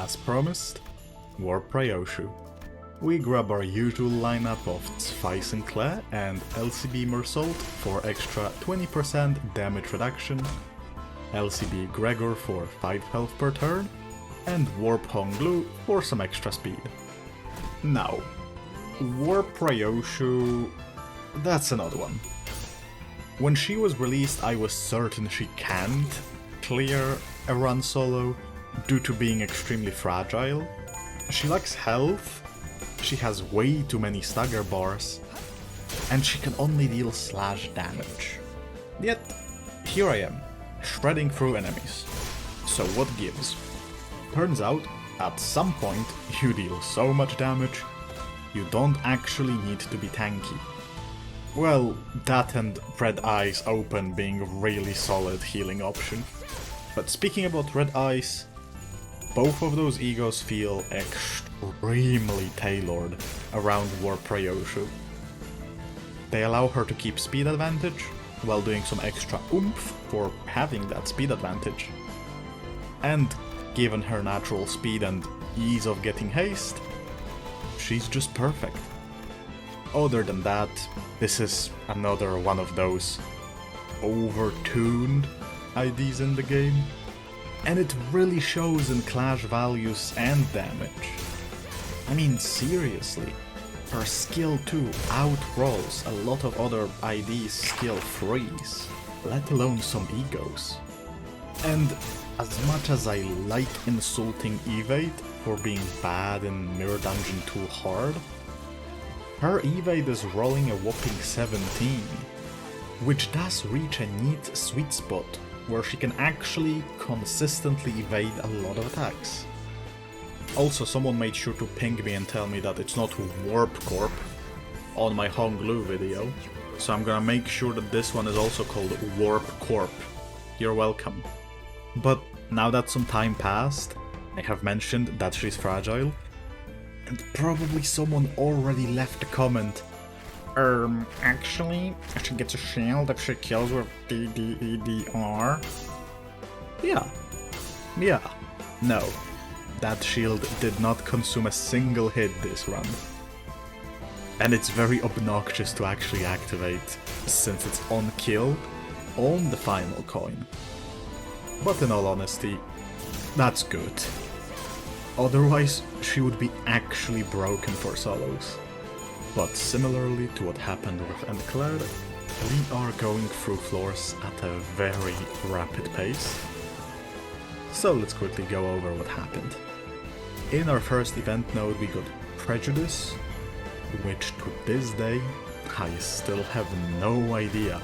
as promised, Corp Ryoshu. We grab our usual lineup of Zweisenklee and LCB Mersault for extra 20% damage reduction, LCB Gregor for 5 health per turn, and Warp Honglu for some extra speed. Now, Corp Ryoshu, that's another one. When she was released, I was certain she can't clear a run solo due to being extremely fragile. She lacks health, she has way too many stagger bars, and she can only deal slash damage. Yet, here I am, shredding through enemies. So what gives? Turns out, at some point, you deal so much damage, you don't actually need to be tanky. Well, that and Red Eyes Open being a really solid healing option. But speaking about Red Eyes, both of those egos feel extremely tailored around Corp Ryoshu. They allow her to keep speed advantage, while doing some extra oomph for having that speed advantage. And given her natural speed and ease of getting haste, she's just perfect. Other than that, this is another one of those overtuned IDs in the game, and it really shows in clash values and damage. I mean, seriously, her skill 2 outrolls a lot of other IDs' skill 3s, let alone some egos. And as much as I like insulting Evade for being bad in Mirror Dungeon too hard, her evade is rolling a whopping 17, which does reach a neat sweet spot where she can actually consistently evade a lot of attacks. Also, someone made sure to ping me and tell me that it's not Warp Corp on my Honglu video, so I'm gonna make sure that this one is also called Warp Corp. You're welcome. But now that some time passed, I have mentioned that she's fragile, and probably someone already left a comment. Actually, she gets a shield if she kills with DDEDR. Yeah. No. That shield did not consume a single hit this run. And it's very obnoxious to actually activate, since it's on kill on the final coin. But in all honesty, that's good. Otherwise, she would be actually broken for solos. But similarly to what happened with Enclair, we are going through floors at a very rapid pace. So let's quickly go over what happened. In our first event node we got Prejudice, which to this day I still have no idea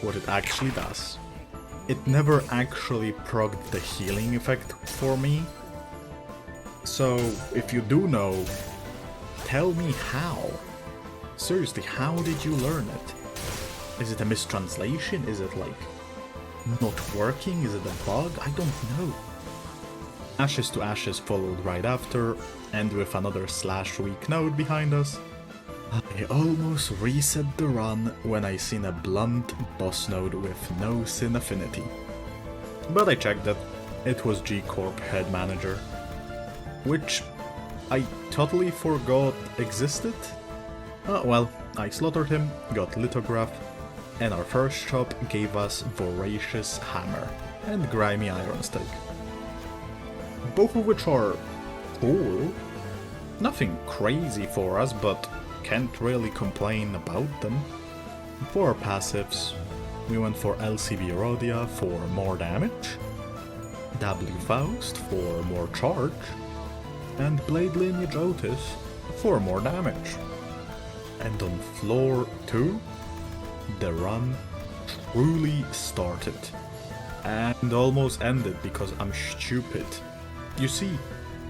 what it actually does. It never actually progged the healing effect for me. So if you do know, tell me how. Seriously, how did you learn it? Is it a mistranslation? Is it like not working? Is it a bug? I don't know. Ashes to Ashes followed right after, and with another slash weak node behind us, I almost reset the run when I seen a blunt boss node with no sin affinity. But I checked that it was G-Corp head manager, which I totally forgot existed. Well, I slaughtered him, got Lithograph, and our first shop gave us Voracious Hammer and Grimy Iron Stake. Both of which are cool. Nothing crazy for us, but can't really complain about them. For our passives, we went for LCB Rhodia for more damage, W Faust for more charge, and Blade Lineage Otis for more damage. And on floor 2, the run truly started. And almost ended because I'm stupid. You see,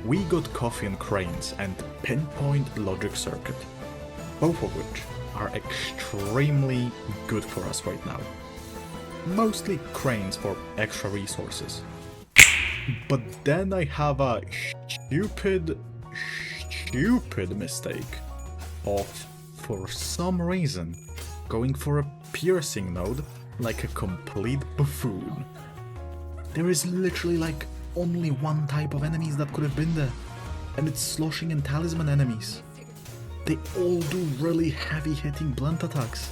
we got Coffee and Cranes and Pinpoint Logic Circuit, both of which are extremely good for us right now. Mostly Cranes for extra resources. But then I have a stupid mistake of, for some reason, going for a piercing node like a complete buffoon. There is literally like only one type of enemies that could have been there, and it's sloshing and talisman enemies. They all do really heavy hitting blunt attacks.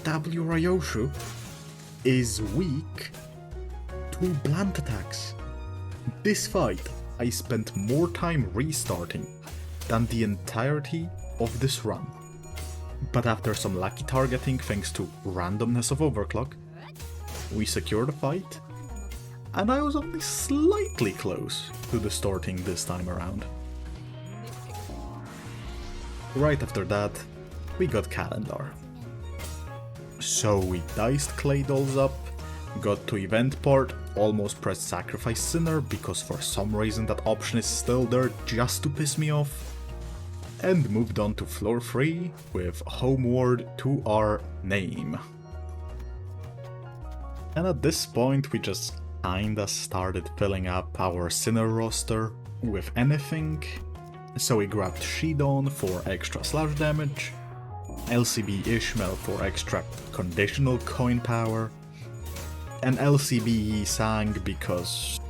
W Ryoshu is weak to blunt attacks. This fight, I spent more time restarting than the entirety of this run. But after some lucky targeting thanks to randomness of overclock, we secured a fight, and I was only slightly close to distorting this time around. Right after that, we got Calendar. So we diced clay dolls up, got to event part, almost pressed sacrifice Sinner because for some reason that option is still there just to piss me off, and moved on to floor 3 with Homeward to our name. And at this point we just kinda started filling up our Sinner roster with anything. So we grabbed Shidon for extra slash damage, LCB Ishmael for extra conditional coin power, and LCB Sang because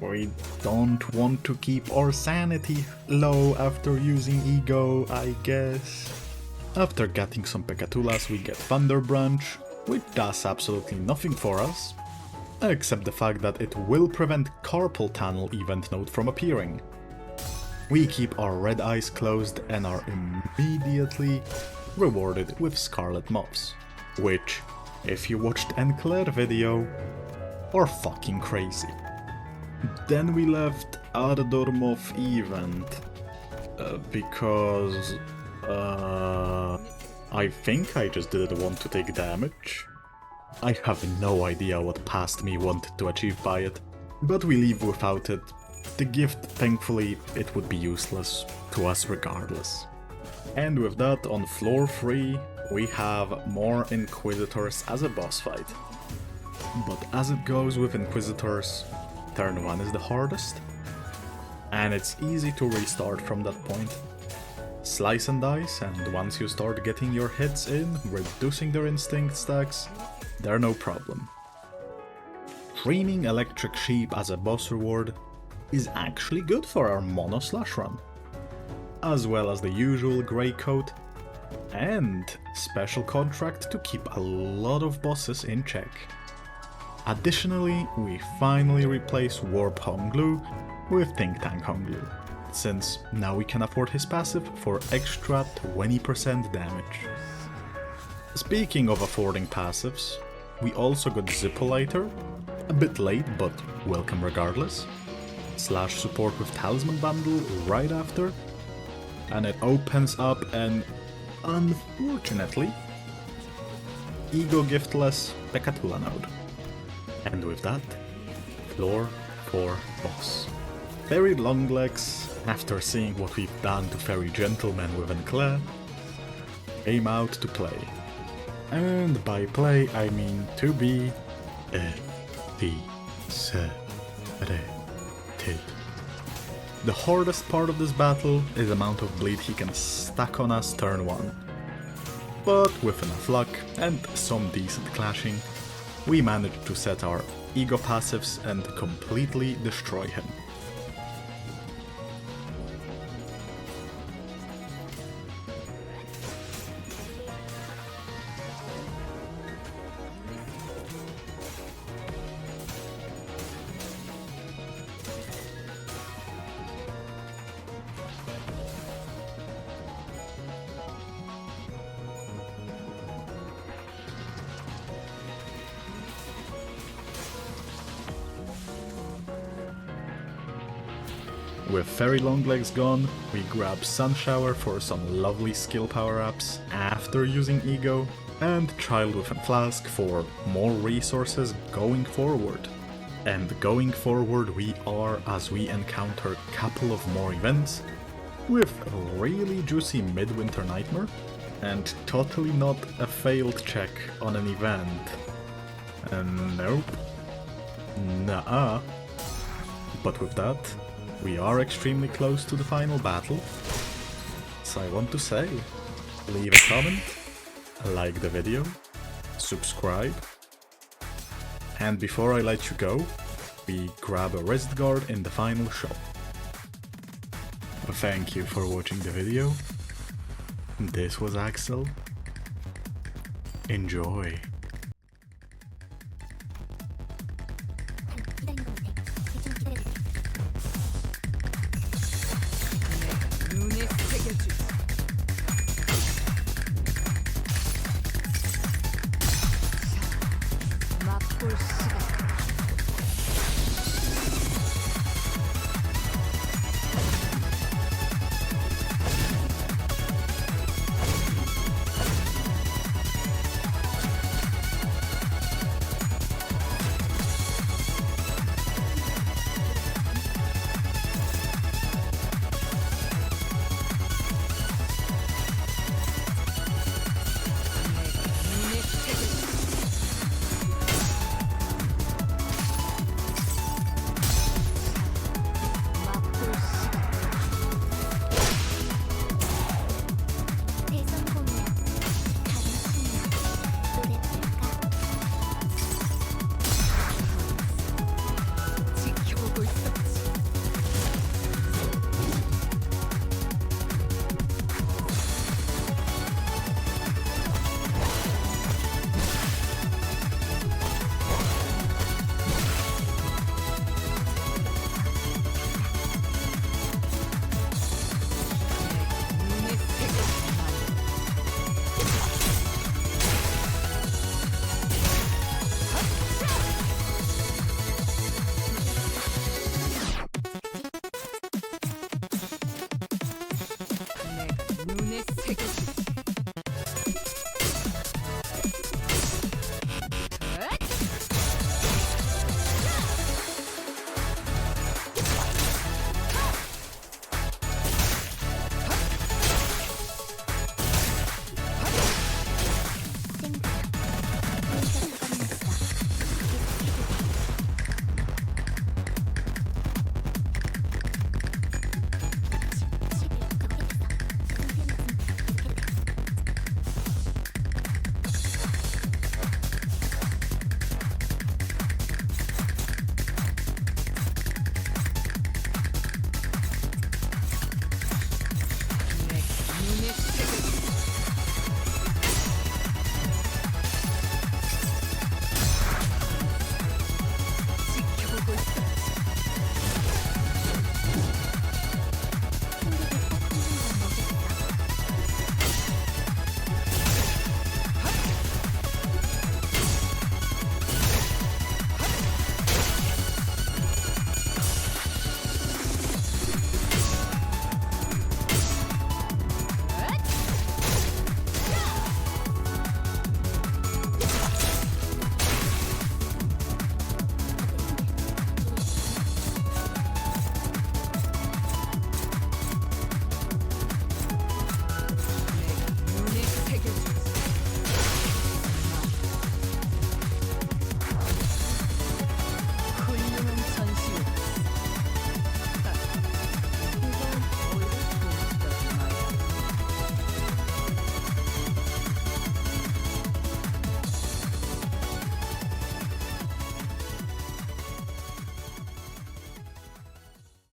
we don't want to keep our sanity low after using Ego, I guess. After getting some Pekatulas we get Thunder Branch, which does absolutely nothing for us, except the fact that it will prevent Carpal Tunnel event node from appearing. We keep our red eyes closed and are immediately rewarded with Scarlet Moths, which, if you watched Enclair video, are fucking crazy. Then we left Ardormoth event, because I think I just didn't want to take damage. I have no idea what past me wanted to achieve by it, but we leave without it. The gift, thankfully, it would be useless to us regardless. And with that, on floor 3, we have more Inquisitors as a boss fight. But as it goes with Inquisitors, turn 1 is the hardest, and it's easy to restart from that point. Slice and dice, and once you start getting your hits in, reducing their instinct stacks, they're no problem. Dreaming Electric Sheep as a boss reward is actually good for our mono slash run, as well as the usual grey coat and special contract to keep a lot of bosses in check. Additionally, we finally replace Warp Home Glue with Think Tank Home Glue, since now we can afford his passive for extra 20% damage. Speaking of affording passives, we also got Zipoliter, a bit late but welcome regardless, slash support with Talisman Bundle right after, and it opens up an, unfortunately, Ego Giftless Pekatula node. And with that, floor 4 boss. Fairy Longlegs, after seeing what we've done to Fairy Gentlemen with Enclair, came out to play. And by play I mean to be The hardest part of this battle is the amount of bleed he can stack on us turn 1. But with enough luck and some decent clashing, we managed to set our ego passives and completely destroy him. With Fairy Longlegs gone, we grab Sun Shower for some lovely skill power-ups after using Ego, and Child with a Flask for more resources going forward. And going forward we are as we encounter a couple of more events, with a really juicy Midwinter Nightmare, and totally not a failed check on an event. Nope. Nuh-uh. But with that, we are extremely close to the final battle, so I want to say, leave a comment, like the video, subscribe, and before I let you go, we grab a wrist guard in the final shop. Thank you for watching the video. This was Axel. Enjoy.